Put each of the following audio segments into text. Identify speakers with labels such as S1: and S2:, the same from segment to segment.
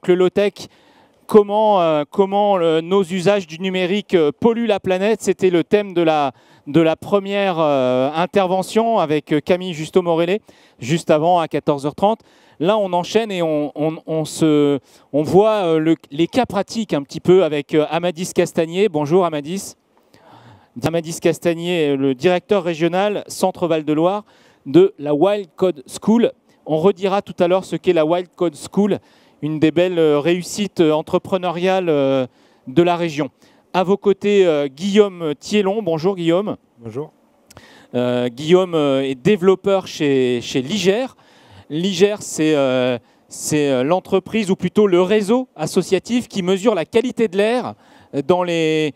S1: donc le low-tech, comment nos usages du numérique polluent la planète. C'était le thème de la première intervention avec Camille Justo-Morellet, juste avant à 14h30. Là, on enchaîne et on voit les cas pratiques un petit peu avec Amadis Castagnier. Bonjour Amadis. Amadis Castagnier, le directeur régional Centre-Val de Loire de la Wild Code School. On redira tout à l'heure ce qu'est la Wild Code School, une des belles réussites entrepreneuriales de la région. À vos côtés, Guillaume Thiellon. Bonjour Guillaume.
S2: Bonjour.
S1: Guillaume est développeur chez Liger. Liger, c'est l'entreprise, ou plutôt le réseau associatif qui mesure la qualité de l'air dans les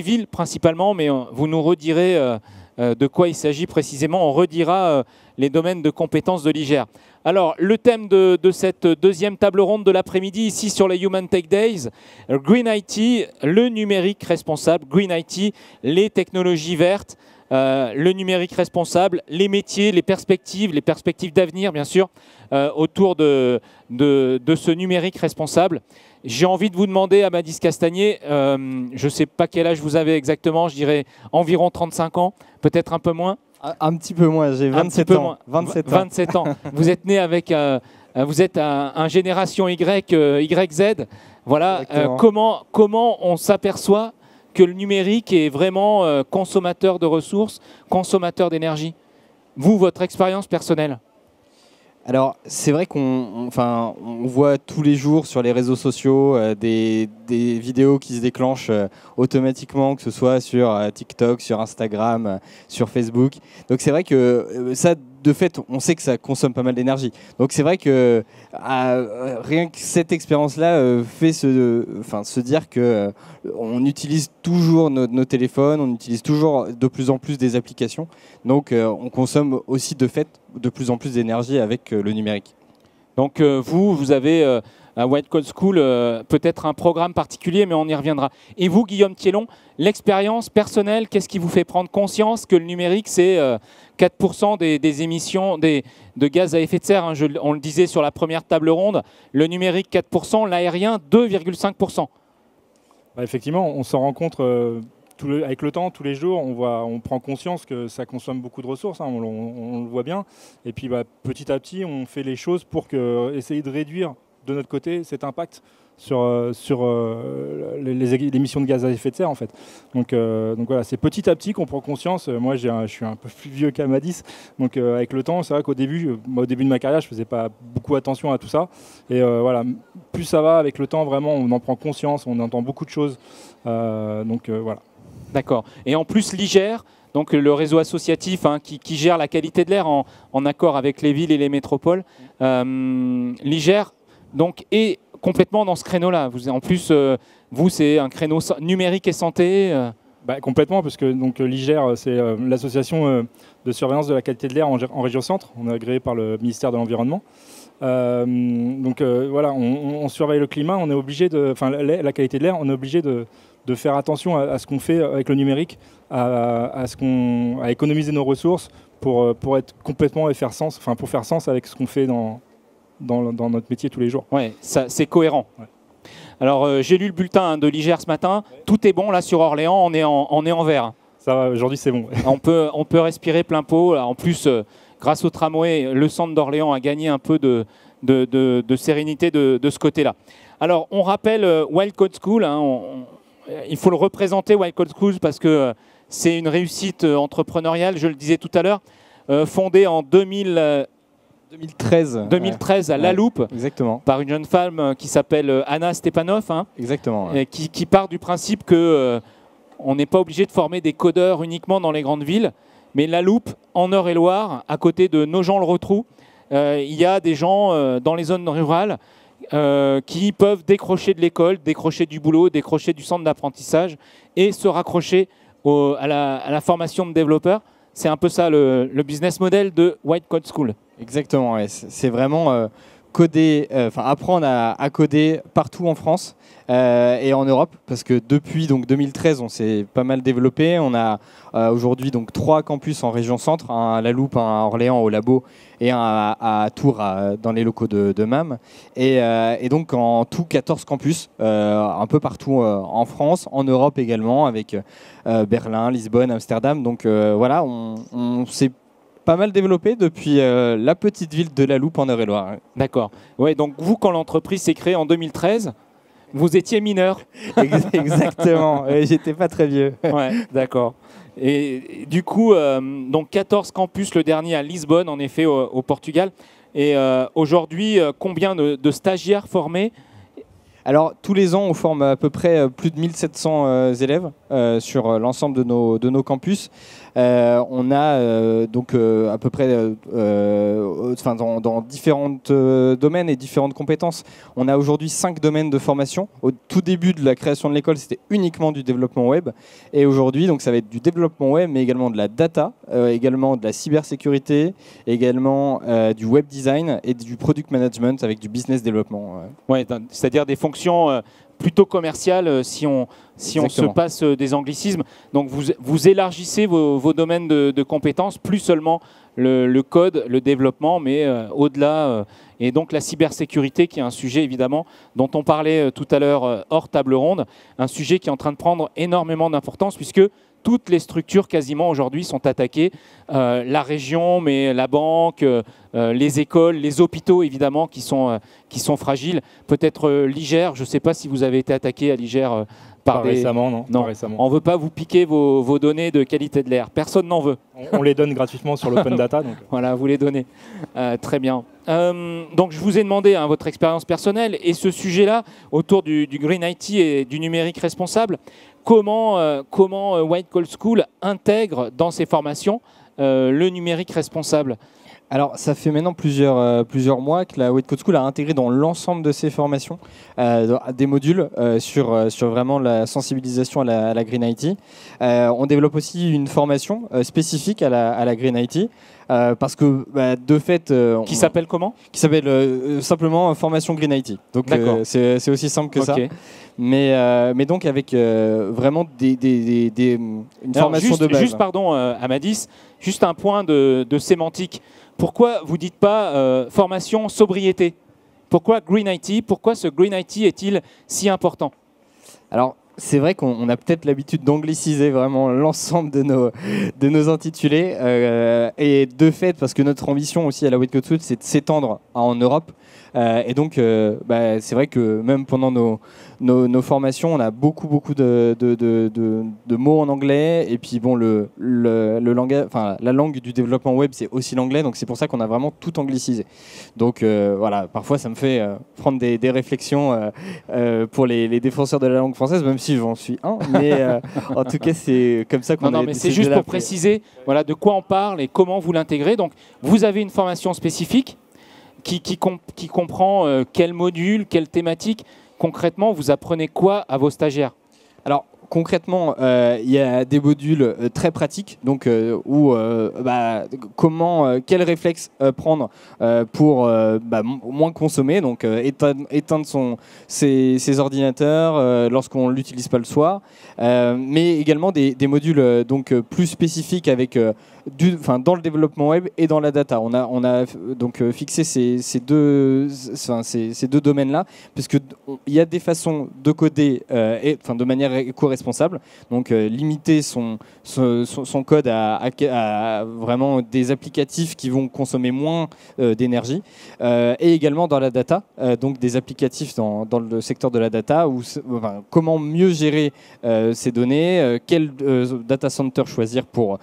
S1: villes principalement, mais vous nous redirez de quoi il s'agit précisément. On redira les domaines de compétences de Liger. Alors, le thème de cette deuxième table ronde de l'après-midi, ici sur les Human Tech Days, Green IT, le numérique responsable, Green IT, les technologies vertes, le numérique responsable, les métiers, les perspectives d'avenir, bien sûr, autour de ce numérique responsable. J'ai envie de vous demander, Amadis Castagnier, je ne sais pas quel âge vous avez exactement, je dirais environ 35 ans, peut-être un peu moins.
S3: Un petit peu moins, j'ai 27 ans.
S1: 27 ans. Vous êtes né avec, vous êtes un génération YZ. Voilà. Comment on s'aperçoit que le numérique est vraiment consommateur de ressources, consommateur d'énergie? Vous, votre expérience personnelle?
S3: Alors, c'est vrai qu'on voit tous les jours sur les réseaux sociaux des vidéos qui se déclenchent automatiquement, que ce soit sur TikTok, sur Instagram, sur Facebook. Donc, c'est vrai que ça, de fait, on sait que ça consomme pas mal d'énergie. Donc, c'est vrai que rien que cette expérience-là fait se dire que on utilise toujours nos téléphones, on utilise toujours de plus en plus des applications. Donc, on consomme aussi de fait de plus en plus d'énergie avec le numérique.
S1: Donc vous avez à Wild Code School peut-être un programme particulier, mais on y reviendra. Et vous, Guillaume Thiellon, l'expérience personnelle, qu'est-ce qui vous fait prendre conscience que le numérique, c'est 4% des émissions de gaz à effet de serre, hein, on le disait sur la première table ronde, le numérique 4%, l'aérien 2,5%.
S2: Bah, effectivement, on s'en rend compte avec le temps, tous les jours, on prend conscience que ça consomme beaucoup de ressources, hein, on le voit bien. Et puis petit à petit, on fait les choses pour essayer de réduire de notre côté cet impact sur les émissions de gaz à effet de serre en fait. Donc voilà, c'est petit à petit qu'on prend conscience. Moi je suis un peu plus vieux qu'Amadis, donc avec le temps, c'est vrai qu'au début, au début de ma carrière, je faisais pas beaucoup attention à tout ça. Et voilà, plus ça va avec le temps, vraiment, on en prend conscience, on entend beaucoup de choses. Voilà.
S1: D'accord. Et en plus, Liger, donc le réseau associatif qui gère la qualité de l'air en accord avec les villes et les métropoles, Liger donc, est complètement dans ce créneau-là. En plus, vous, c'est un créneau numérique et santé.
S2: Complètement, parce que Liger, c'est l'association de surveillance de la qualité de l'air en région centre. On est agréé par le ministère de l'Environnement. Voilà, on surveille le climat, on est obligé la qualité de l'air, on est obligé de faire attention à ce qu'on fait avec le numérique, à économiser nos ressources pour être complètement pour faire sens avec ce qu'on fait dans notre métier tous les jours.
S1: Ouais, c'est cohérent. Ouais. Alors j'ai lu le bulletin de Liger ce matin. Ouais. Tout est bon là sur Orléans, on est en vert.
S2: Ça va, aujourd'hui c'est bon.
S1: on peut respirer plein pot. En plus, grâce au tramway, le centre d'Orléans a gagné un peu de sérénité de ce côté-là. Alors on rappelle Wild Code School. Il faut le représenter, Wild Code School, parce que c'est une réussite entrepreneuriale, je le disais tout à l'heure, fondée en 2013 à La Loupe,
S3: exactement,
S1: par une jeune femme qui s'appelle Anna Stepanov,
S3: exactement,
S1: et qui part du principe qu'on n'est pas obligé de former des codeurs uniquement dans les grandes villes, mais La Loupe, en Eure-et-Loire, à côté de Nogent-le-Rotrou, il y a des gens dans les zones rurales qui peuvent décrocher de l'école, décrocher du boulot, décrocher du centre d'apprentissage et se raccrocher à la formation de développeurs. C'est un peu ça le business model de Wild Code School.
S3: Exactement, ouais. C'est vraiment apprendre à coder partout en France et en Europe, parce que depuis donc 2013, on s'est pas mal développé. On a aujourd'hui donc 3 campus en région centre, un à La Loupe, un à Orléans au labo et un à Tours dans les locaux de MAM. Et donc en tout 14 campus, un peu partout en France, en Europe également, avec Berlin, Lisbonne, Amsterdam. Donc voilà, on s'est pas mal développé depuis la petite ville de La Loupe en Eure-et-Loir.
S1: D'accord. Ouais, donc vous, quand l'entreprise s'est créée en 2013, vous étiez mineur.
S3: Exactement, j'étais pas très vieux.
S1: Ouais, d'accord. Et du coup, donc 14 campus, le dernier à Lisbonne, en effet, au Portugal. Et aujourd'hui, combien de stagiaires formés?
S3: Alors, tous les ans, on forme à peu près plus de 1700 élèves sur l'ensemble de nos campus. On a donc à peu près, dans différents domaines et différentes compétences, on a aujourd'hui 5 domaines de formation. Au tout début de la création de l'école, c'était uniquement du développement web. Et aujourd'hui, donc, ça va être du développement web, mais également de la data, également de la cybersécurité, également du web design et du product management avec du business développement.
S1: Ouais, c'est-à-dire des fonctions plutôt commerciales si on se passe des anglicismes. Donc vous élargissez vos domaines de compétences, plus seulement le code, le développement, mais au-delà. Et donc la cybersécurité, qui est un sujet évidemment dont on parlait tout à l'heure hors table ronde, un sujet qui est en train de prendre énormément d'importance puisque toutes les structures quasiment aujourd'hui sont attaquées. La région, mais la banque, les écoles, les hôpitaux évidemment qui sont fragiles. Peut-être l'IGER, je ne sais pas si vous avez été attaqué à l'IGER par
S2: récemment, non.
S1: Non.
S2: Pas récemment.
S1: On ne veut pas vous piquer vos données de qualité de l'air. Personne n'en veut.
S2: On les donne gratuitement sur l'open data. Donc.
S1: Voilà, vous les donnez. Très bien. Donc je vous ai demandé votre expérience personnelle et ce sujet-là autour du Green IT et du numérique responsable. Comment White Coal School intègre dans ses formations le numérique responsable?
S3: Alors, ça fait maintenant plusieurs mois que la White Coal School a intégré dans l'ensemble de ses formations des modules sur vraiment la sensibilisation à la Green IT. On développe aussi une formation spécifique à la Green IT. Parce que de fait...
S1: qui s'appelle comment?
S3: Qui s'appelle simplement formation Green IT. Donc c'est aussi simple que ça. Mais donc avec vraiment une formation de base.
S1: Juste, pardon, Amadis, juste un point de sémantique. Pourquoi vous ne dites pas formation sobriété? Pourquoi Green IT? Pourquoi ce Green IT est-il si important?
S3: Alors, c'est vrai qu'on a peut-être l'habitude d'angliciser vraiment l'ensemble de nos intitulés. Et de fait, parce que notre ambition aussi à la White Coal School, c'est de s'étendre en Europe. Et donc, c'est vrai que même pendant nos formations, on a beaucoup de mots en anglais. Et puis, bon, le langage, la langue du développement web, c'est aussi l'anglais. Donc, c'est pour ça qu'on a vraiment tout anglicisé. Donc, voilà, parfois, ça me fait prendre des réflexions pour les défenseurs de la langue française, même si j'en suis un. Mais en tout cas, c'est comme ça qu'on a...
S1: Non, mais c'est juste pour préciser de quoi on parle et comment vous l'intégrez. Donc, vous avez une formation spécifique qui comprend quel module, quelle thématique. Concrètement, vous apprenez quoi à vos stagiaires?
S3: Alors, concrètement, il y a des modules très pratiques, donc quel réflexe prendre pour moins consommer, donc éteindre ses ordinateurs lorsqu'on ne l'utilise pas le soir, mais également des modules donc plus spécifiques avec dans le développement web et dans la data. On a donc fixé ces deux domaines-là, puisque il y a des façons de coder de manière éco-responsable, donc limiter son code à vraiment des applicatifs qui vont consommer moins d'énergie, et également dans la data, donc des applicatifs dans le secteur de la data, comment mieux gérer ces données, quel data center choisir pour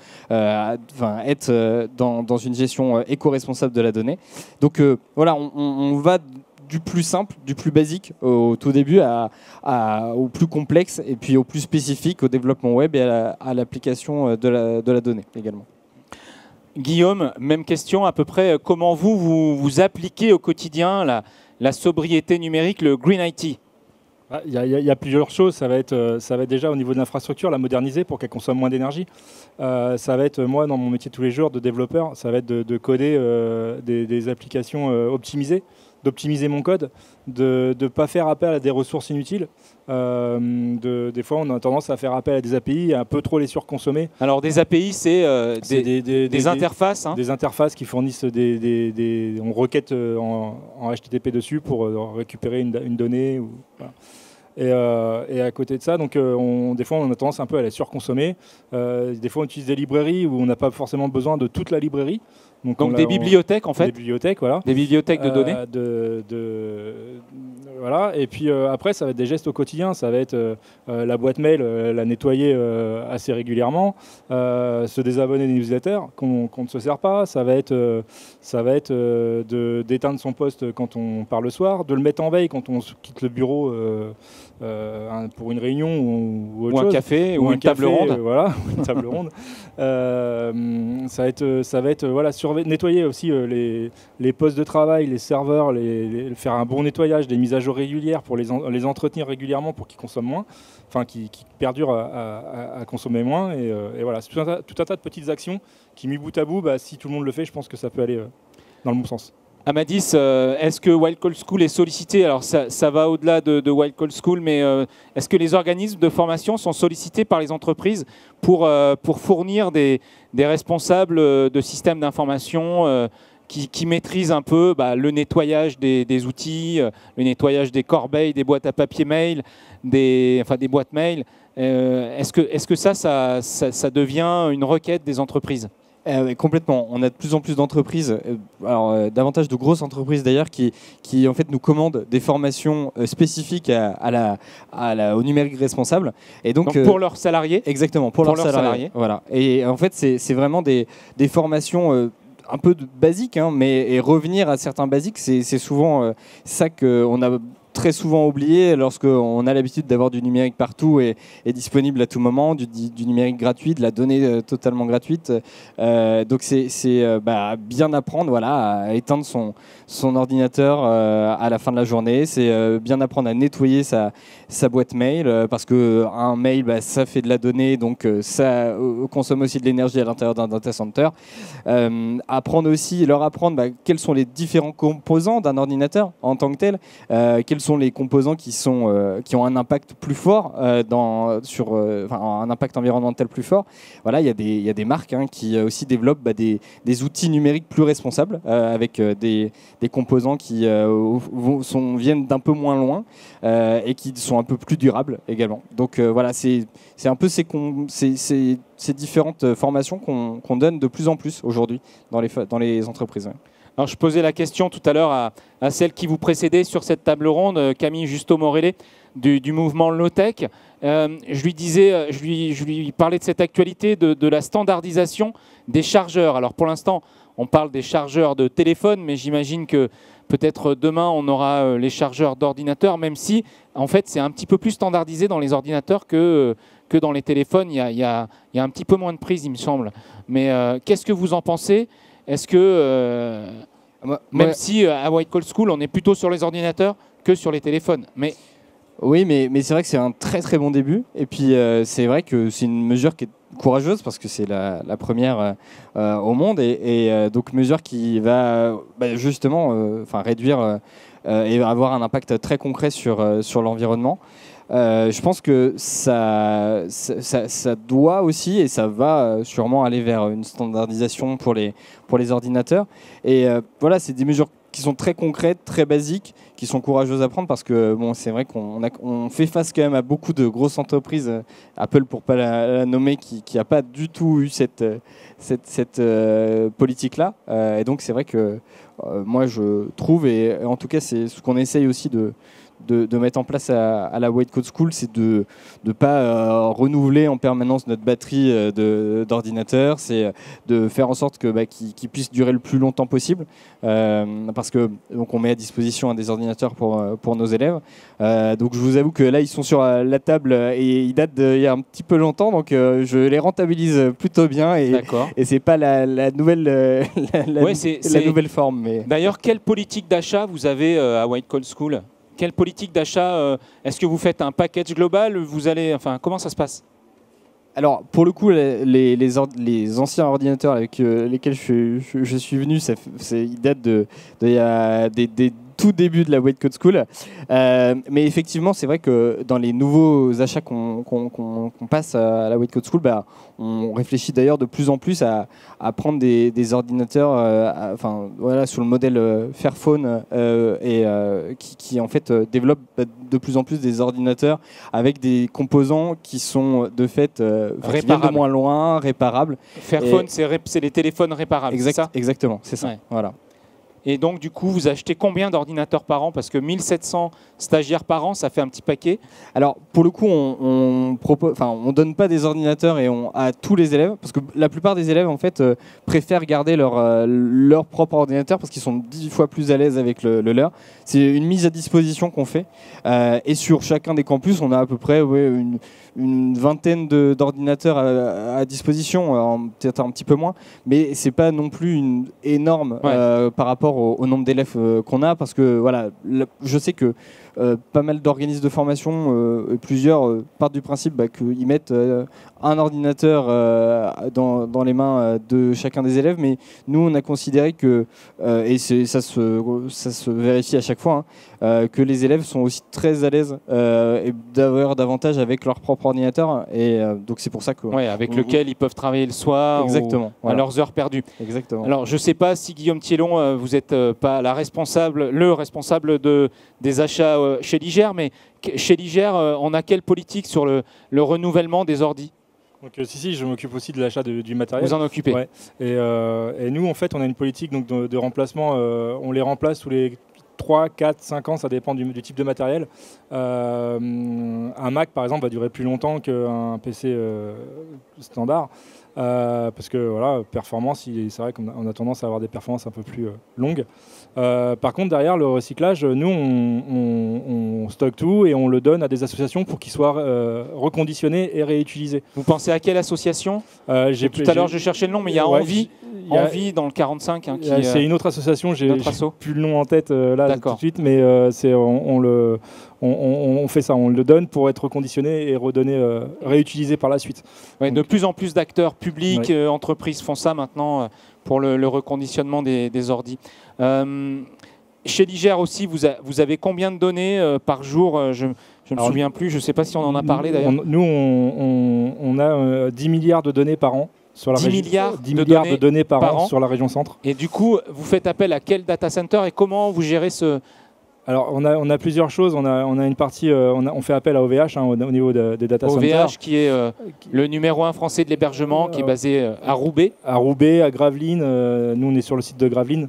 S3: être dans une gestion éco-responsable de la donnée. Donc voilà, on va du plus simple, du plus basique au tout début au plus complexe et puis au plus spécifique au développement web et à l'application de la donnée également.
S1: Guillaume, même question à peu près. Comment vous appliquez au quotidien la sobriété numérique, le Green IT?
S2: Il y a plusieurs choses. Ça va être déjà au niveau de l'infrastructure, la moderniser pour qu'elle consomme moins d'énergie. Ça va être, moi, dans mon métier de tous les jours de développeur, ça va être de coder des applications optimisées. d'optimiser mon code, de ne pas faire appel à des ressources inutiles. Des fois, on a tendance à faire appel à des API et un peu trop les surconsommer.
S1: Alors des API, c'est des interfaces.
S2: Des interfaces qui fournissent des requêtes en HTTP dessus pour récupérer une donnée. Voilà. Et à côté de ça, donc, des fois, on a tendance un peu à les surconsommer. Des fois, on utilise des librairies où on n'a pas forcément besoin de toute la librairie.
S1: Donc des bibliothèques, en fait.
S2: Des bibliothèques, voilà.
S1: Des bibliothèques de données.
S2: Voilà. Et puis après, ça va être des gestes au quotidien. Ça va être la boîte mail, la nettoyer assez régulièrement, se désabonner des newsletters qu'on ne se sert pas. Ça va être d'éteindre son poste quand on part le soir, de le mettre en veille quand on quitte le bureau pour une réunion ou autre chose.
S1: Un café ou une table ronde.
S2: Voilà, une table ronde. Ça va être voilà, nettoyer aussi les postes de travail, les serveurs, faire un bon nettoyage, des mises à jour régulières pour les entretenir régulièrement pour qu'ils consomment moins, enfin qui perdurent à consommer moins. Et voilà, c'est tout un tas de petites actions qui, mis bout à bout, si tout le monde le fait, je pense que ça peut aller dans le bon sens.
S1: Amadis, est-ce que Wild Call School est sollicité? Alors ça va au-delà de Wild Call School, mais est-ce que les organismes de formation sont sollicités par les entreprises pour fournir des responsables de systèmes d'information qui maîtrisent un peu le nettoyage des outils, le nettoyage des corbeilles, des boîtes à papier mail, des boîtes mail? Est-ce que ça devient une requête des entreprises?
S3: Complètement. On a de plus en plus d'entreprises, davantage de grosses entreprises d'ailleurs, qui en fait nous commandent des formations spécifiques au numérique responsable. Et donc
S1: pour leurs salariés.
S3: Exactement, pour leurs salariés. Voilà. Et en fait, c'est vraiment des formations un peu basiques, mais revenir à certains basiques, c'est souvent ça qu'on a très souvent oublié lorsqu'on a l'habitude d'avoir du numérique partout et disponible à tout moment, du numérique gratuit, de la donnée totalement gratuite. Donc c'est bien apprendre à éteindre son ordinateur à la fin de la journée. C'est bien apprendre à nettoyer sa boîte mail parce qu'un mail, ça fait de la donnée, donc ça consomme aussi de l'énergie à l'intérieur d'un data center. Leur apprendre quels sont les différents composants d'un ordinateur en tant que tel, quels sont les composants qui ont un impact plus fort un impact environnemental plus fort. Voilà, il y a des marques qui aussi développent des outils numériques plus responsables avec des composants qui viennent d'un peu moins loin et qui sont un peu plus durables également. Donc voilà, c'est un peu ces différentes formations qu'on donne de plus en plus aujourd'hui dans les entreprises.
S1: Alors, je posais la question tout à l'heure à celle qui vous précédait sur cette table ronde, Camille Justo-Morellet du mouvement Low-Tech. Je lui parlais de cette actualité de la standardisation des chargeurs. Alors pour l'instant, on parle des chargeurs de téléphone, mais j'imagine que peut-être demain, on aura les chargeurs d'ordinateur, même si en fait, c'est un petit peu plus standardisé dans les ordinateurs que dans les téléphones. Il y a un petit peu moins de prise, il me semble. Mais qu'est-ce que vous en pensez ? Est-ce que, même si à White Call School, on est plutôt sur les ordinateurs que sur les téléphones,
S3: Oui, mais c'est vrai que c'est un très très bon début. Et puis c'est vrai que c'est une mesure qui est courageuse parce que c'est la première au monde. Et donc mesure qui va justement réduire et avoir un impact très concret sur l'environnement. Je pense que ça doit aussi, et ça va sûrement aller vers une standardisation pour les ordinateurs. Et voilà, c'est des mesures qui sont très concrètes, très basiques, qui sont courageuses à prendre parce que c'est vrai qu'on fait face quand même à beaucoup de grosses entreprises, Apple pour pas la nommer, qui n'a pas du tout eu cette politique-là. Et donc c'est vrai que moi je trouve, et en tout cas c'est ce qu'on essaye aussi de mettre en place à la White Call School, c'est de ne pas renouveler en permanence notre batterie d'ordinateur, c'est de faire en sorte qu'il puisse durer le plus longtemps possible, parce que donc on met à disposition des ordinateurs pour nos élèves. Donc je vous avoue que là ils sont sur la table et ils datent d'il y a un petit peu longtemps, donc je les rentabilise plutôt bien et c'est pas la nouvelle la nouvelle forme. Mais...
S1: D'ailleurs, quelle politique d'achat vous avez à White Call School ? Quelle politique d'achat? Est-ce que vous faites un package global? Comment ça se passe?
S3: Alors, pour le coup, les anciens ordinateurs avec lesquels je suis venu, ils datent il y a des tout début de la White Coat School. Mais effectivement, c'est vrai que dans les nouveaux achats qu'on passe à la White Coat School, on réfléchit d'ailleurs de plus en plus à prendre des ordinateurs sous le modèle Fairphone qui en fait développe de plus en plus des ordinateurs avec des composants qui sont de fait qui viennent de moins loin, réparables.
S1: Fairphone, c'est les téléphones réparables, c'est ça ?
S3: Exactement, c'est ça. Ouais. Voilà.
S1: Et donc, du coup, vous achetez combien d'ordinateurs par an? Parce que 1700 stagiaires par an, ça fait un petit paquet.
S3: Alors, pour le coup, on donne pas des ordinateurs à tous les élèves, parce que la plupart des élèves, en fait, préfèrent garder leur propre ordinateur parce qu'ils sont 10 fois plus à l'aise avec le leur. C'est une mise à disposition qu'on fait. Et sur chacun des campus, on a à peu près une vingtaine d'ordinateurs à disposition, peut-être un petit peu moins, mais c'est pas non plus énorme par rapport au nombre d'élèves qu'on a, parce que voilà, je sais que pas mal d'organismes de formation, plusieurs partent du principe qu'ils mettent un ordinateur dans les mains de chacun des élèves, mais nous on a considéré que, et ça se vérifie à chaque fois, que les élèves sont aussi très à l'aise et d'avoir davantage avec leur propre ordinateur, et donc c'est pour ça que
S1: avec lequel ils peuvent travailler le soir.
S3: Exactement,
S1: à leurs heures perdues.
S3: Exactement.
S1: Alors je ne sais pas si Guillaume Thiellon, vous n'êtes pas le responsable des achats chez Liger, mais chez Liger, on a quelle politique sur le renouvellement des ordis?
S2: Donc, si, je m'occupe aussi de l'achat du matériel.
S1: Vous en occupez.
S2: Ouais. Et nous, en fait, on a une politique donc, de remplacement. On les remplace tous les 3, 4, 5 ans, ça dépend du type de matériel. Un Mac, par exemple, va durer plus longtemps qu'un PC standard. Parce que voilà, performance, c'est vrai qu'on a tendance à avoir des performances un peu plus longues. Par contre, derrière le recyclage, nous, on stocke tout et on le donne à des associations pour qu'ils soient reconditionnés et réutilisés.
S1: Vous pensez à quelle association? Tout à l'heure, je cherchais le nom, mais il y a Envie dans le 45.
S2: C'est une autre association, j'ai plus le nom en tête là tout de suite, mais on fait ça, on le donne pour être reconditionné et redonné, réutilisé par la suite.
S1: Ouais, de plus en plus d'acteurs publics, entreprises font ça maintenant pour le reconditionnement des ordis. Chez Liger aussi, vous avez combien de données par jour? Je ne me souviens plus, je ne sais pas si on en a parlé d'ailleurs.
S2: Nous, on a 10 milliards de données par an.
S1: 10 milliards
S2: de données par an sur la région centre.
S1: Et du coup, vous faites appel à quel data center et comment vous gérez ce...
S2: Alors, on a plusieurs choses. On a une partie, on fait appel à OVH au niveau des data centers.
S1: OVH qui est le numéro 1 français de l'hébergement, qui est basé à Roubaix.
S2: À Roubaix, à Gravelines. Nous, on est sur le site de Gravelines.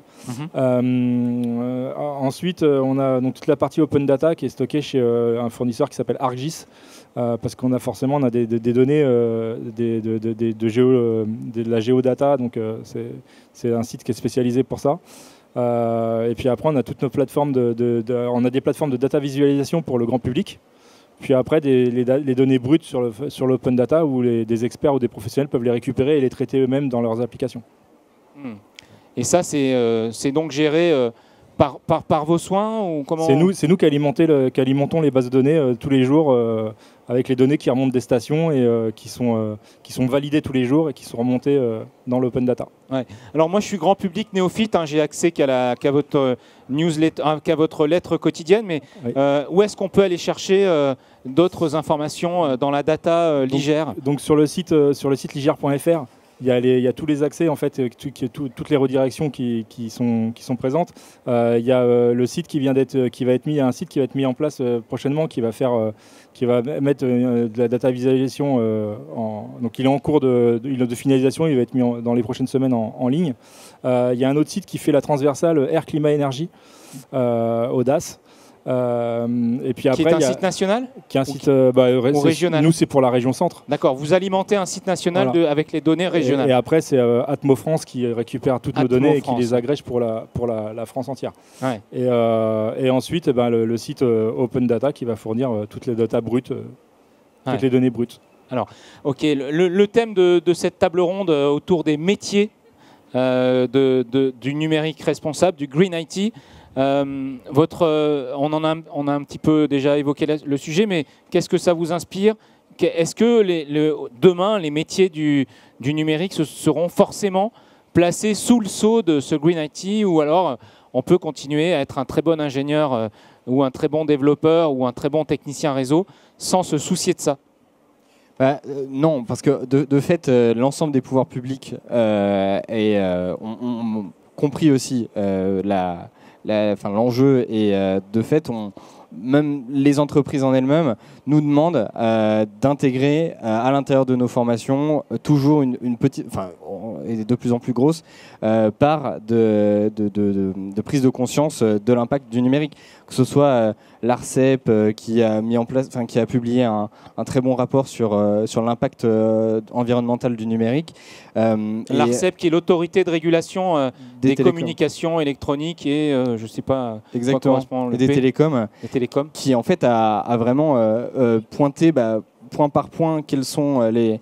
S2: Ensuite, on a donc toute la partie open data qui est stockée chez un fournisseur qui s'appelle ArcGIS. Parce qu'on a forcément des données de la géodata, donc c'est un site qui est spécialisé pour ça. Et puis après, on a toutes nos plateformes on a des plateformes de data visualisation pour le grand public. Puis après, les données brutes sur l'open data où des experts ou des professionnels peuvent les récupérer et les traiter eux-mêmes dans leurs applications.
S1: Et ça, c'est donc géré par vos soins ou comment?
S2: C'est nous qui alimentons les bases de données tous les jours avec les données qui remontent des stations et qui sont validées tous les jours et qui sont remontées dans l'open data.
S1: Ouais. Alors moi je suis grand public néophyte, j'ai accès qu'à votre newsletter, qu'à votre lettre quotidienne, mais où est-ce qu'on peut aller chercher d'autres informations dans la data Liger?
S2: Donc sur le site liger.fr. Il y a tous les accès, en fait, toutes les redirections qui sont présentes. Il y a le site il y a un site qui va être mis en place prochainement, qui va mettre de la data visualisation. Donc il est en cours de finalisation, il va être mis dans les prochaines semaines en ligne. Il y a un autre site qui fait la transversale Air, Climat, Énergie, Audace. Et puis après,
S1: qui est un site national?
S2: Qui est un site régional. Nous, c'est pour la région centre.
S1: D'accord, vous alimentez un site national avec les données régionales.
S2: Et après, c'est Atmo France qui récupère toutes nos données et qui les agrège pour la France entière.
S1: Ouais.
S2: Et ensuite, le site Open Data qui va fournir toutes les data brutes, toutes les données brutes.
S1: Alors, ok, le thème de cette table ronde autour des métiers du numérique responsable, du Green IT. On a un petit peu déjà évoqué le sujet, mais qu'est-ce que ça vous inspire? Est-ce que demain, les métiers du numérique seront forcément placés sous le sceau de ce Green IT, ou alors on peut continuer à être un très bon ingénieur ou un très bon développeur ou un très bon technicien réseau sans se soucier de ça?
S3: Non, parce que de fait, l'ensemble des pouvoirs publics ont compris aussi l'enjeu et de fait, même les entreprises en elles-mêmes nous demandent d'intégrer à l'intérieur de nos formations toujours une petite, et de plus en plus grosse, part de prise de conscience de l'impact du numérique. Que ce soit l'ARCEP qui a mis en place, qui a publié un très bon rapport sur l'impact environnemental du numérique.
S1: L'ARCEP qui est l'autorité de régulation des communications électroniques et je ne sais pas
S3: exactement, et des télécoms. Qui en fait a vraiment pointé point par point quels sont les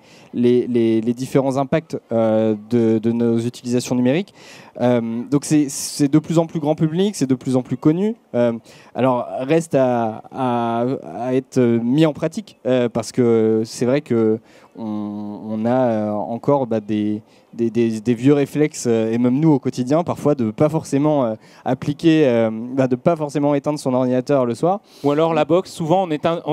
S3: différents impacts de nos utilisations numériques. Donc c'est de plus en plus grand public, c'est de plus en plus connu. Alors reste à être mis en pratique parce que c'est vrai que on a encore des vieux réflexes et même nous au quotidien parfois de pas forcément appliquer, de pas forcément éteindre son ordinateur le soir.
S1: Ou alors la box, souvent on éteint,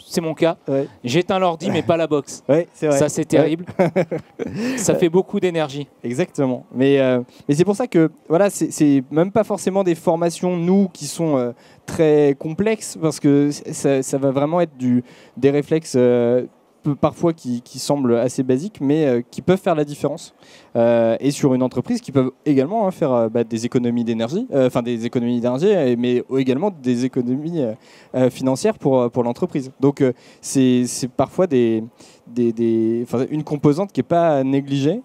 S1: c'est mon cas,
S3: ouais.
S1: J'éteins l'ordi mais pas la box.
S3: Ouais, c'est vrai.
S1: Ça c'est terrible. Ouais. Ça fait beaucoup d'énergie.
S3: Exactement. Mais c'est pour ça que voilà, c'est même pas forcément des formations nous qui sont très complexes parce que ça va vraiment être des réflexes parfois qui semblent assez basiques, mais qui peuvent faire la différence. Et sur une entreprise qui peuvent également faire des économies d'énergie, mais également des économies financières pour l'entreprise. Donc c'est parfois une composante qui n'est pas négligée,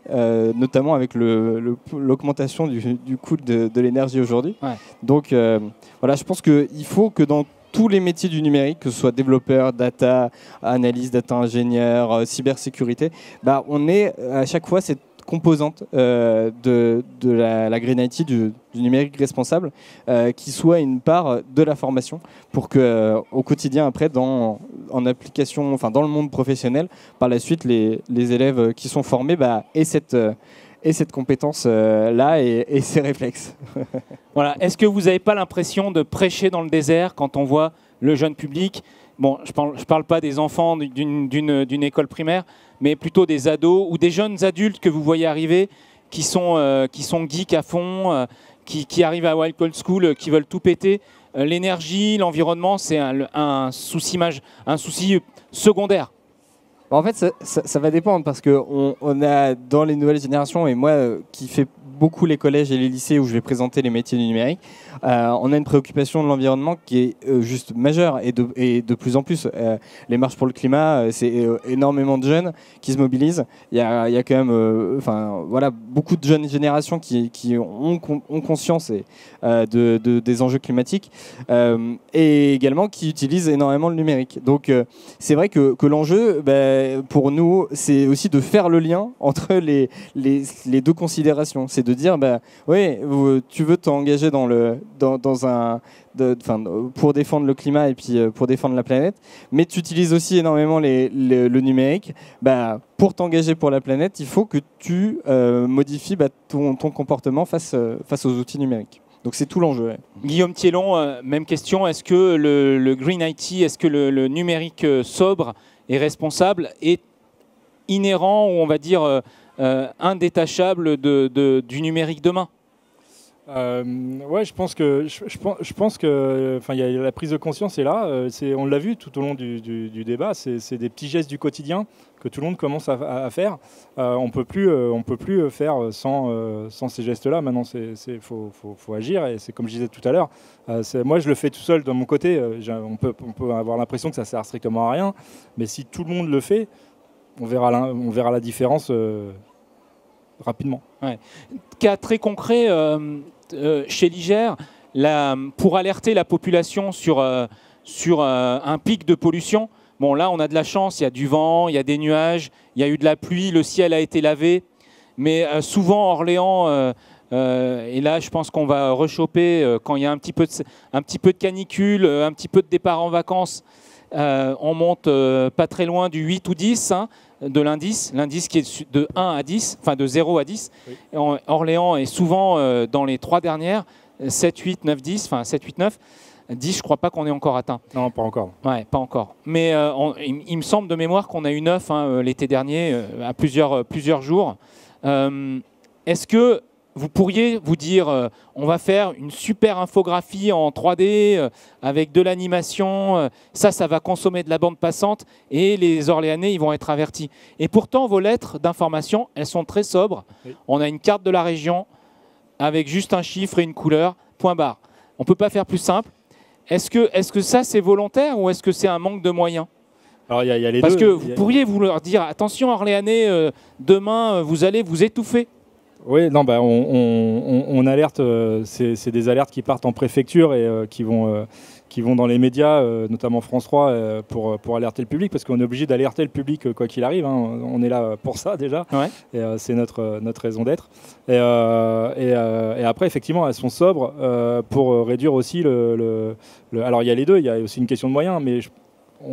S3: notamment avec l'augmentation du coût de l'énergie aujourd'hui. Ouais. Donc voilà, je pense qu'il faut que dans tous les métiers du numérique, que ce soit développeur, data, analyse, data ingénieur, cybersécurité, on ait à chaque fois cette composante de la Green IT, du numérique responsable, qui soit une part de la formation pour que au quotidien, après, en application, dans le monde professionnel, par la suite, les élèves qui sont formés aient cette compétence-là et ces réflexes.
S1: Voilà. Est-ce que vous n'avez pas l'impression de prêcher dans le désert quand on voit le jeune public? Bon, je parle pas des enfants d'une école primaire, mais plutôt des ados ou des jeunes adultes que vous voyez arriver, qui sont geeks à fond, qui arrivent à Wild Cold School, qui veulent tout péter. L'énergie, l'environnement, c'est un souci secondaire.
S3: En fait, ça va dépendre parce qu'on a dans les nouvelles générations, et moi qui fais beaucoup les collèges et les lycées où je vais présenter les métiers du numérique, on a une préoccupation de l'environnement qui est juste majeure et de plus en plus. Les marches pour le climat, c'est énormément de jeunes qui se mobilisent. Il y a quand même beaucoup de jeunes générations qui ont conscience des enjeux climatiques et également qui utilisent énormément le numérique. Donc c'est vrai que l'enjeu, pour nous, c'est aussi de faire le lien entre les deux considérations. C'est de dire, oui, tu veux t'engager pour défendre le climat et puis pour défendre la planète, mais tu utilises aussi énormément le numérique. Pour t'engager pour la planète, il faut que tu modifies ton comportement face aux outils numériques. Donc c'est tout l'enjeu. Ouais.
S1: Guillaume Thiellon, même question. Est-ce que le Green IT, est-ce que le numérique sobre et responsable est inhérent ou on va dire indétachable du numérique demain?
S2: Ouais, je pense que la prise de conscience est là. On l'a vu tout au long du débat. C'est des petits gestes du quotidien que tout le monde commence à faire. On peut plus faire sans ces gestes-là. Maintenant, faut agir. Et c'est comme je disais tout à l'heure. Moi, je le fais tout seul de mon côté. On peut avoir l'impression que ça sert strictement à rien. Mais si tout le monde le fait, on verra la différence rapidement.
S1: Ouais. Cas très concret. Chez l'IGER, pour alerter la population sur un pic de pollution, bon là on a de la chance, il y a du vent, il y a des nuages, il y a eu de la pluie, le ciel a été lavé, mais souvent Orléans, et là je pense qu'on va rechoper quand il y a un petit peu de canicule, un petit peu de départ en vacances, on monte pas très loin du 8 ou 10, de l'indice qui est de 1 à 10, enfin de 0 à 10. Oui. Orléans est souvent dans les 3 dernières. 7, 8, 9, 10, enfin 7, 8, 9. 10, je ne crois pas qu'on ait encore atteint.
S2: Non, pas encore.
S1: Ouais, pas encore. Mais il me semble de mémoire qu'on a eu 9 l'été dernier, à plusieurs jours. Est-ce que vous pourriez vous dire, on va faire une super infographie en 3D avec de l'animation, ça va consommer de la bande passante et les Orléanais, ils vont être avertis. Et pourtant, vos lettres d'information, elles sont très sobres. Oui. On a une carte de la région avec juste un chiffre et une couleur, point barre. On ne peut pas faire plus simple. Est-ce que ça, c'est volontaire ou est-ce que c'est un manque de moyens?
S2: Alors, y a les
S1: Parce
S2: deux.
S1: Que vous pourriez vous leur dire, attention Orléanais, demain, vous allez vous étouffer.
S2: Oui, non, bah, on alerte, c'est des alertes qui partent en préfecture et qui vont dans les médias, notamment France 3, pour alerter le public, parce qu'on est obligé d'alerter le public quoi qu'il arrive. Hein. On est là pour ça déjà,
S1: ouais.
S2: Et c'est notre raison d'être. Et après, effectivement, elles sont sobres pour réduire aussi Alors, il y a les deux, il y a aussi une question de moyens, mais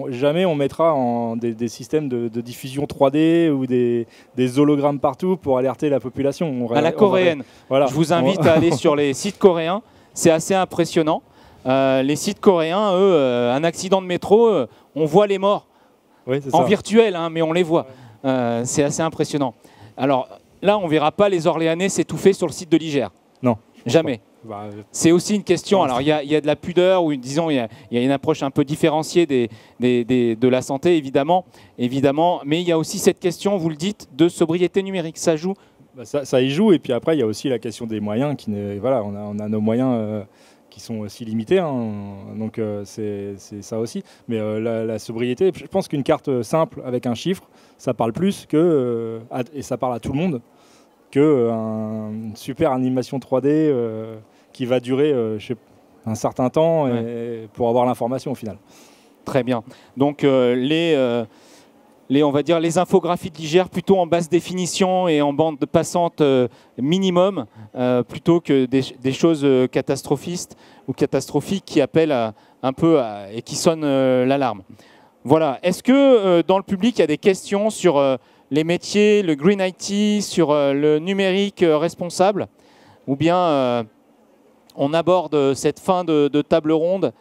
S2: jamais on mettra des systèmes de diffusion 3D ou des hologrammes partout pour alerter la population.
S1: À la coréenne. Voilà. Je vous invite à aller sur les sites coréens. C'est assez impressionnant. Les sites coréens, eux, un accident de métro, on voit les morts.
S2: Oui,
S1: en virtuel, hein, mais on les voit. C'est assez impressionnant. Alors là, on ne verra pas les Orléanais s'étouffer sur le site de l'IGER.
S2: Non.
S1: Jamais. C'est aussi une question. Alors, il y a de la pudeur, ou disons, il y a une approche un peu différenciée de la santé, évidemment, mais il y a aussi cette question, vous le dites, de sobriété numérique. Ça joue.
S2: Ça y joue, et puis après, il y a aussi la question des moyens. Voilà, on a nos moyens qui sont aussi limités, hein, donc c'est ça aussi. Mais la sobriété, je pense qu'une carte simple avec un chiffre, ça parle plus et ça parle à tout le monde, qu'une super animation 3D qui va durer un certain temps pour avoir l'information au final.
S1: Très bien. Donc on va dire les infographies de l'IGER plutôt en basse définition et en bande passante minimum, plutôt que des choses catastrophistes ou catastrophiques qui appellent un peu et qui sonnent l'alarme. Voilà. Est-ce que dans le public, il y a des questions sur les métiers, le Green IT, sur le numérique responsable, ou bien on aborde cette fin de table ronde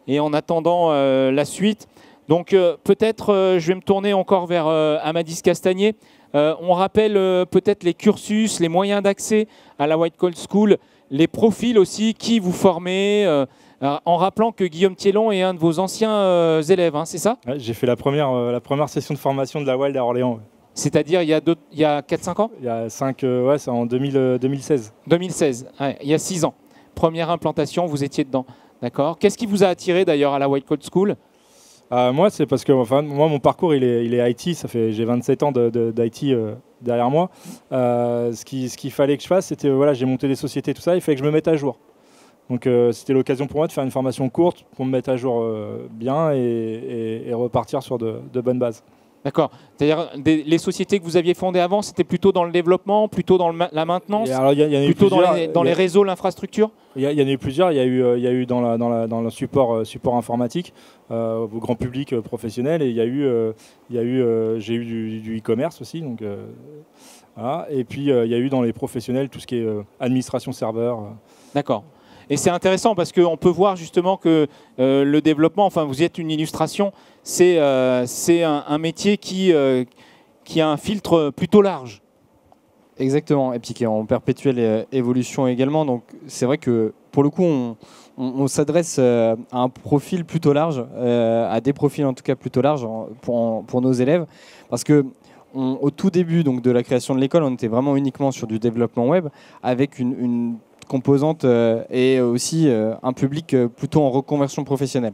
S1: et en attendant la suite. Donc peut-être je vais me tourner encore vers Amadis Castagnet. On rappelle peut-être les cursus, les moyens d'accès à la White Cold School, les profils aussi, qui vous formez, en rappelant que Guillaume Thiellon est un de vos anciens élèves, hein, c'est ça?
S2: Ouais, j'ai fait la première session de formation de la Wild à Orléans. Ouais.
S1: C'est-à-dire il y a 4-5 ans?
S2: Il y a 5, ouais, c'est en 2016.
S1: 2016, ouais, il y a 6 ans. Première implantation, vous étiez dedans. D'accord. Qu'est-ce qui vous a attiré d'ailleurs à la White Cold School?
S2: Moi, c'est parce que moi, mon parcours, il est IT. J'ai 27 ans d'IT derrière moi. Ce qu'il fallait que je fasse, c'était, voilà, j'ai monté des sociétés, tout ça. Il fallait que je me mette à jour. Donc, c'était l'occasion pour moi de faire une formation courte pour me mettre à jour bien et repartir sur de bonnes bases.
S1: D'accord. C'est-à-dire les sociétés que vous aviez fondées avant, c'était plutôt dans le développement, plutôt dans la maintenance, plutôt dans les réseaux, l'infrastructure?
S2: Il y en a eu plusieurs. Il y a eu dans le support informatique au grand public professionnel, et j'ai eu du e-commerce aussi. Donc, voilà. Et puis il y a eu dans les professionnels tout ce qui est administration serveur.
S1: D'accord. Et c'est intéressant parce qu'on peut voir justement que le développement, enfin vous y êtes une illustration, c'est un métier qui a un filtre plutôt large.
S3: Exactement, et puis qui est en perpétuelle évolution également. Donc c'est vrai que pour le coup, on s'adresse à un profil plutôt large, à des profils en tout cas plutôt larges pour nos élèves, parce que au tout début donc, de la création de l'école, on était vraiment uniquement sur du développement web, avec une composante et aussi un public plutôt en reconversion professionnelle.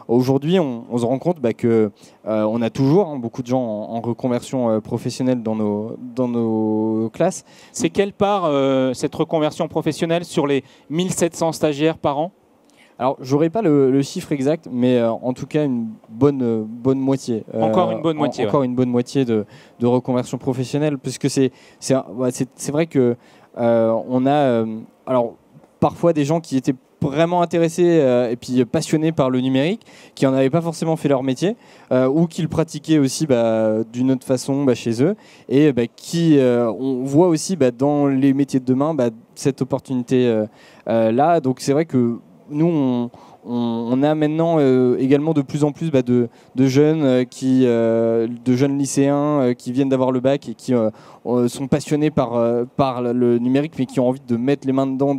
S3: Aujourd'hui, on se rend compte qu'on a toujours beaucoup de gens en reconversion professionnelle dans nos classes.
S1: C'est quelle part cette reconversion professionnelle sur les 1700 stagiaires par an?
S3: Alors, je n'aurai pas le chiffre exact, mais en tout cas une bonne moitié.
S1: Encore une bonne moitié.
S3: Encore une bonne moitié de reconversion professionnelle, puisque c'est vrai que on a alors parfois des gens qui étaient vraiment intéressés et puis passionnés par le numérique, qui n'en avaient pas forcément fait leur métier, ou qui le pratiquaient aussi d'une autre façon chez eux, et qui, on voit aussi dans les métiers de demain cette opportunité là. Donc c'est vrai que nous, on a maintenant également de plus en plus de jeunes, de jeunes lycéens qui viennent d'avoir le bac et qui sont passionnés par le numérique, mais qui ont envie de mettre les mains dedans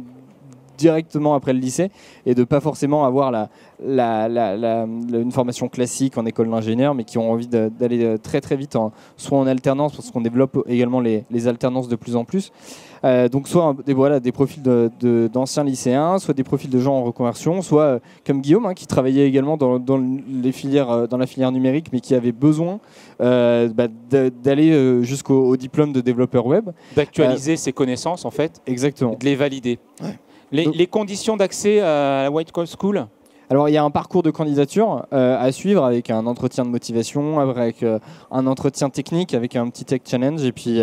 S3: directement après le lycée et de pas forcément avoir une formation classique en école d'ingénieur, mais qui ont envie d'aller très très vite soit en alternance, parce qu'on développe également les alternances de plus en plus. Donc soit des profils d'anciens lycéens, soit des profils de gens en reconversion, soit comme Guillaume qui travaillait également dans la filière numérique, mais qui avait besoin d'aller jusqu'au diplôme de développeur web.
S1: D'actualiser ses connaissances en fait.
S3: Exactement.
S1: De les valider.
S3: Ouais.
S1: Les conditions d'accès à la White Coat School?
S3: Alors, il y a un parcours de candidature à suivre avec un entretien de motivation, avec un entretien technique, avec un petit tech challenge. Et puis,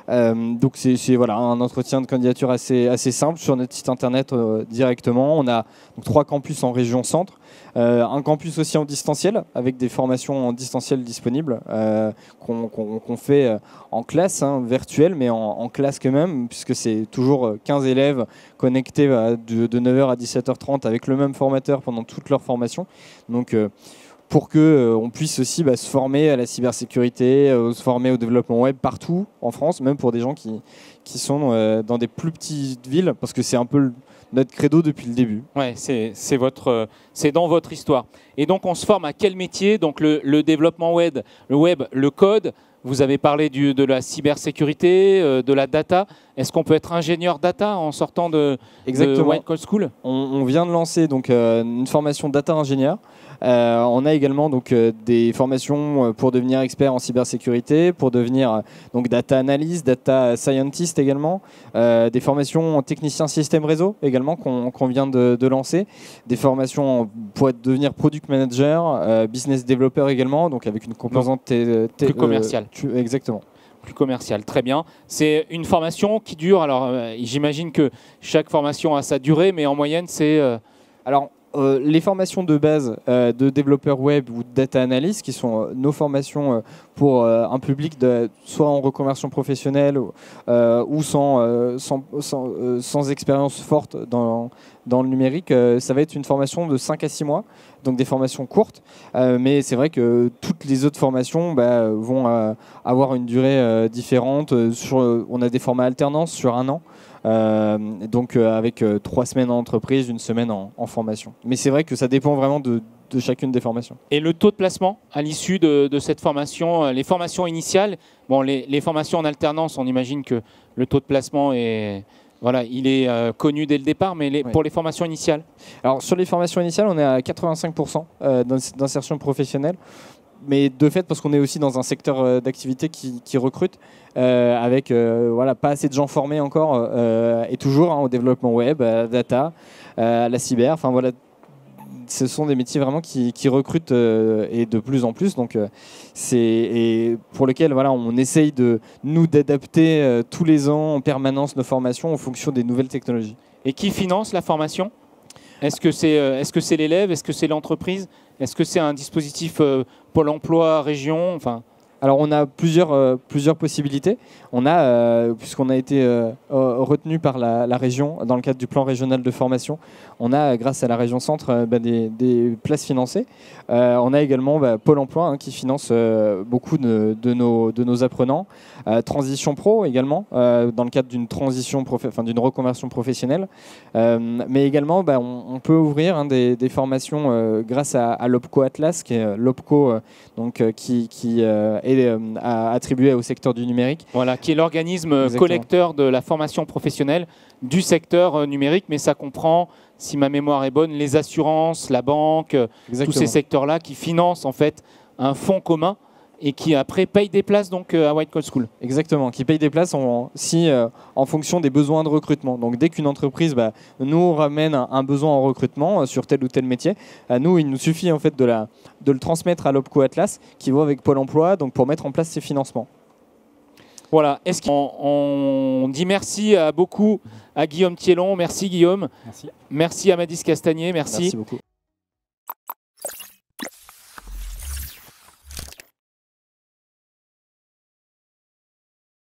S3: donc, c'est voilà, un entretien de candidature assez simple sur notre site internet directement. On a donc 3 campus en région centre. Un campus aussi en distanciel, avec des formations en distanciel disponibles qu'on fait en classe, virtuelle, mais en classe quand même, puisque c'est toujours 15 élèves connectés de 9h à 17h30 avec le même formateur pendant toute leur formation. Donc, pour qu'on puisse aussi se former à la cybersécurité, se former au développement web partout en France, même pour des gens qui sont dans des plus petites villes, parce que c'est un peu notre credo depuis le début.
S1: Ouais, c'est dans votre histoire. Et donc, on se forme à quel métier? Donc, le développement web, le code. Vous avez parlé de la cybersécurité, de la data. Est-ce qu'on peut être ingénieur data en sortant de White Coat School?
S3: On vient de lancer donc, une formation data ingénieur. On a également donc, des formations pour devenir expert en cybersécurité, pour devenir donc, data analyst, data scientist également, des formations en technicien système réseau également qu'on vient de lancer, des formations pour devenir product manager, business developer également, donc avec une composante
S1: plus commerciale.
S3: Exactement.
S1: Plus commercial, très bien. C'est une formation qui dure, alors j'imagine que chaque formation a sa durée, mais en moyenne c'est...
S3: Alors, les formations de base de développeur web ou de data analyst, qui sont nos formations pour un public soit en reconversion professionnelle ou sans expérience forte dans le numérique, ça va être une formation de 5 à 6 mois, donc des formations courtes, mais c'est vrai que toutes les autres formations vont avoir une durée différente. On a des formats alternance sur 1 an. Donc avec 3 semaines en entreprise, 1 semaine en formation. Mais c'est vrai que ça dépend vraiment de chacune des formations.
S1: Et le taux de placement à l'issue de cette formation, les formations initiales, bon, les formations en alternance, on imagine que le taux de placement est... Voilà, il est connu dès le départ, mais pour les formations initiales?
S3: Alors sur les formations initiales, on est à 85% d'insertion professionnelle. Mais de fait, parce qu'on est aussi dans un secteur d'activité qui recrute, avec pas assez de gens formés encore, et toujours au développement web, à la data, à la cyber. Enfin voilà, ce sont des métiers vraiment qui recrutent et de plus en plus. Donc et pour lesquels on essaye d'adapter tous les ans en permanence nos formations en fonction des nouvelles technologies.
S1: Et qui finance la formation? Est-ce que c'est l'élève? Est-ce que c'est l'entreprise? Est-ce que c'est un dispositif Pôle emploi, région?
S3: Alors on a plusieurs possibilités. On a, puisqu'on a été retenu par la région dans le cadre du plan régional de formation, on a grâce à la région centre des places financées. On a également Pôle emploi qui finance beaucoup de nos apprenants. Transition Pro également, dans le cadre d'une d'une reconversion professionnelle. Mais également on peut ouvrir des formations grâce à l'OPCO Atlas, qui est l'OPCO qui est attribué au secteur du numérique.
S1: Voilà, qui est l'organisme collecteur de la formation professionnelle du secteur numérique, mais ça comprend, si ma mémoire est bonne, les assurances, la banque, tous ces secteurs-là qui financent en fait un fonds commun et qui après paye des places donc à White Coat School.
S3: Exactement, qui paye des places en fonction des besoins de recrutement. Donc dès qu'une entreprise nous ramène un besoin en recrutement sur tel ou tel métier, nous il nous suffit en fait de le transmettre à l'OPCO Atlas qui va avec Pôle emploi donc pour mettre en place ces financements.
S1: Voilà. On dit merci à Guillaume Thiellon. Merci Guillaume.
S2: Merci.
S1: Merci Amadis Castagnier. Merci.
S3: Merci beaucoup.